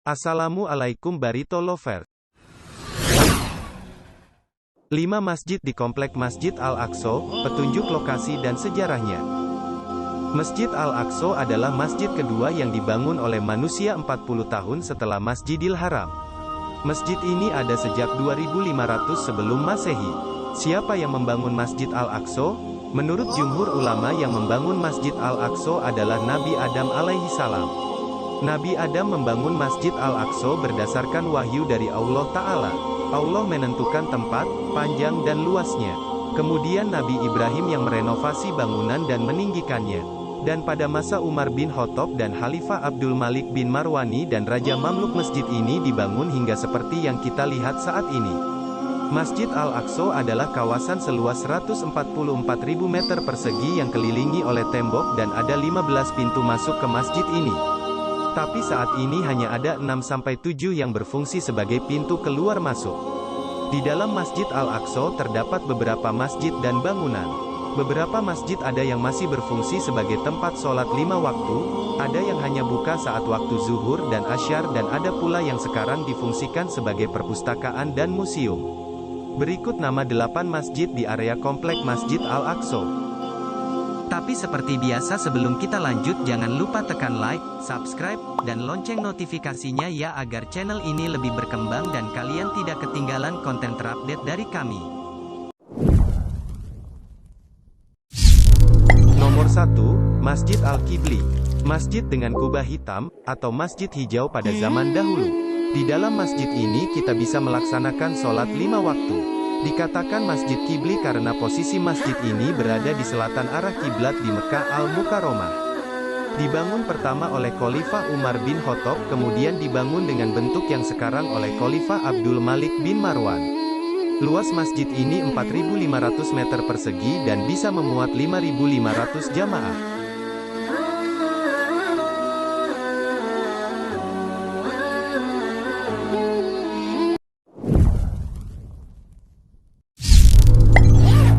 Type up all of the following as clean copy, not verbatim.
Assalamualaikum Barito Lover. 5 masjid di Komplek Masjid Al-Aqsa, petunjuk lokasi dan sejarahnya. Masjid Al-Aqsa adalah masjid kedua yang dibangun oleh manusia 40 tahun setelah Masjidil Haram. Masjid ini ada sejak 2500 sebelum Masehi. Siapa yang membangun Masjid Al-Aqsa? Menurut jumhur ulama, yang membangun Masjid Al-Aqsa adalah Nabi Adam alaihi salam. Nabi Adam membangun Masjid Al-Aqsa berdasarkan wahyu dari Allah Ta'ala. Allah menentukan tempat, panjang dan luasnya. Kemudian Nabi Ibrahim yang merenovasi bangunan dan meninggikannya. Dan pada masa Umar bin Khattab dan Khalifah Abdul Malik bin Marwani dan Raja Mamluk, masjid ini dibangun hingga seperti yang kita lihat saat ini. Masjid Al-Aqsa adalah kawasan seluas 144.000 meter persegi yang kelilingi oleh tembok dan ada 15 pintu masuk ke masjid ini. Tapi saat ini hanya ada 6-7 yang berfungsi sebagai pintu keluar masuk. Di dalam Masjid Al-Aqsa terdapat beberapa masjid dan bangunan. Beberapa masjid ada yang masih berfungsi sebagai tempat sholat 5 waktu, ada yang hanya buka saat waktu zuhur dan asyar, dan ada pula yang sekarang difungsikan sebagai perpustakaan dan museum. Berikut nama 8 masjid di area Komplek Masjid Al-Aqsa. Tapi seperti biasa, sebelum kita lanjut, jangan lupa tekan like, subscribe, dan lonceng notifikasinya ya, agar channel ini lebih berkembang dan kalian tidak ketinggalan konten terupdate dari kami. Nomor 1, Masjid Al-Qibli. Masjid dengan kubah hitam, atau masjid hijau pada zaman dahulu. Di dalam masjid ini kita bisa melaksanakan sholat 5 waktu. Dikatakan Masjid Qibli karena posisi masjid ini berada di selatan arah kiblat di Mekah Al-Mukarramah. Dibangun pertama oleh Khalifah Umar bin Khattab, kemudian dibangun dengan bentuk yang sekarang oleh Khalifah Abdul Malik bin Marwan. Luas masjid ini 4.500 meter persegi dan bisa memuat 5.500 jamaah.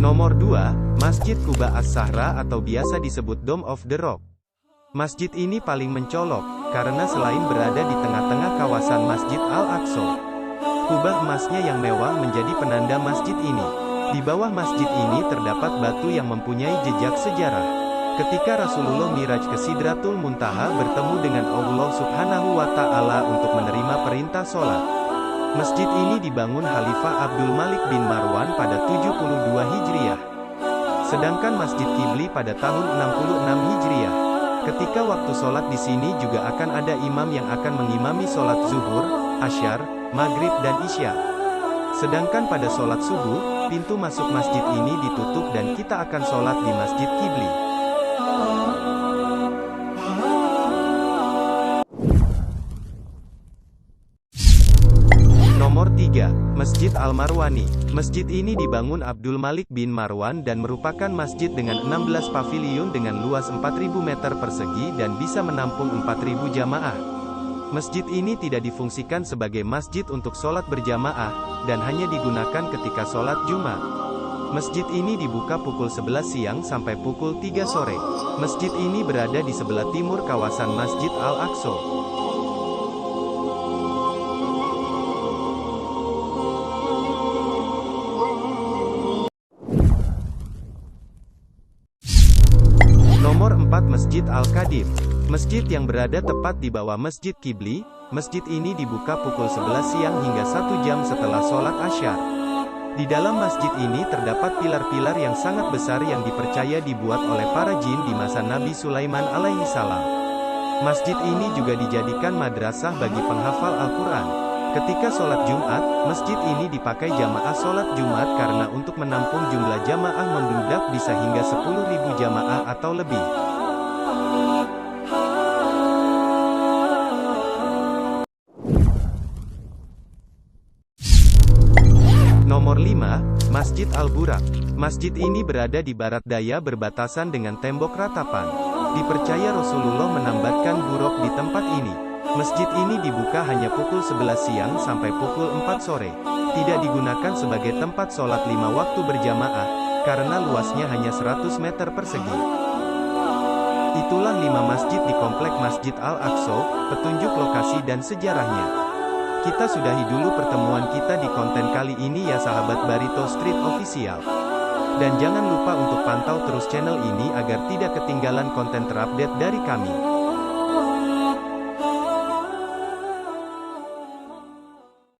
Nomor 2, Masjid Quba As-Sahra atau biasa disebut Dome of the Rock. Masjid ini paling mencolok, karena selain berada di tengah-tengah kawasan Masjid Al-Aqsa, kubah emasnya yang mewah menjadi penanda masjid ini. Di bawah masjid ini terdapat batu yang mempunyai jejak sejarah. Ketika Rasulullah Miraj ke Sidratul Muntaha bertemu dengan Allah Subhanahu wa Ta'ala untuk menerima perintah sholat. Masjid ini dibangun Khalifah Abdul Malik bin Marwan pada 72 Hijriah. Sedangkan Masjid Qibli pada tahun 66 Hijriah. Ketika waktu sholat di sini juga akan ada imam yang akan mengimami sholat zuhur, asyar, maghrib dan isya. Sedangkan pada sholat subuh, pintu masuk masjid ini ditutup dan kita akan sholat di Masjid Qibli. Nomor 3, Masjid Al-Marwani. Masjid ini dibangun Abdul Malik bin Marwan dan merupakan masjid dengan 16 paviliun dengan luas 4.000 meter persegi dan bisa menampung 4.000 jamaah. Masjid ini tidak difungsikan sebagai masjid untuk sholat berjamaah, dan hanya digunakan ketika sholat Jumat. Masjid ini dibuka pukul 11 siang sampai pukul 3 sore. Masjid ini berada di sebelah timur kawasan Masjid Al-Aqsa. Nomor 4, Masjid Al-Qadim. Masjid yang berada tepat di bawah Masjid Qibli. Masjid ini dibuka pukul 11 siang hingga 1 jam setelah sholat asyar. Di dalam masjid ini terdapat pilar-pilar yang sangat besar yang dipercaya dibuat oleh para jin di masa Nabi Sulaiman alaihi salam. Masjid ini juga dijadikan madrasah bagi penghafal Al-Quran. Ketika sholat Jumat, masjid ini dipakai jamaah sholat Jumat karena untuk menampung jumlah jamaah membludak bisa hingga 10.000 jamaah atau lebih. Nomor 5, Masjid Al-Buraq. Masjid ini berada di barat daya berbatasan dengan tembok ratapan. Dipercaya Rasulullah menambatkan buruk di tempat ini. Masjid ini dibuka hanya pukul 11 siang sampai pukul 4 sore. Tidak digunakan sebagai tempat sholat 5 waktu berjamaah, karena luasnya hanya 100 meter persegi. Itulah 5 masjid di Komplek Masjid Al-Aqsa, petunjuk lokasi dan sejarahnya. Kita sudahi dulu pertemuan kita di konten kali ini ya sahabat Barito Street Official. Dan jangan lupa untuk pantau terus channel ini agar tidak ketinggalan konten terupdate dari kami.